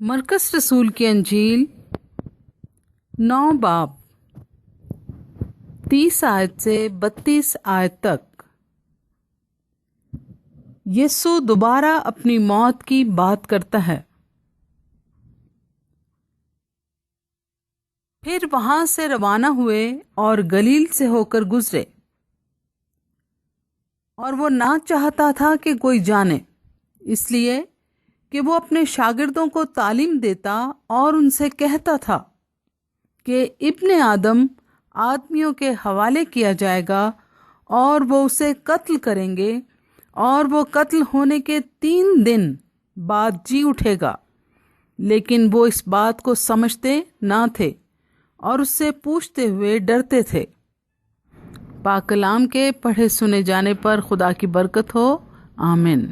مرکز رسول کی انجیل 9 باب 30 آیت سے 32 آیت تک۔ یسوع دوبارہ اپنی موت کی بات کرتا ہے۔ پھر وہاں سے روانہ ہوئے اور گلیل سے ہو کر گزرے، اور وہ نہ چاہتا تھا کہ کوئی جانے، اس لیے کہ وہ اپنے شاگردوں کو تعلیم دیتا اور ان سے کہتا تھا کہ ابن آدم آدمیوں کے حوالے کیا جائے گا اور وہ اسے قتل کریں گے، اور وہ قتل ہونے کے 3 دن بعد جی اٹھے گا۔ لیکن وہ اس بات کو سمجھتے نہ تھے اور اس سے پوچھتے ہوئے ڈرتے تھے۔ پاک کلام کے پڑھے سنے جانے پر خدا کی برکت ہو، آمین۔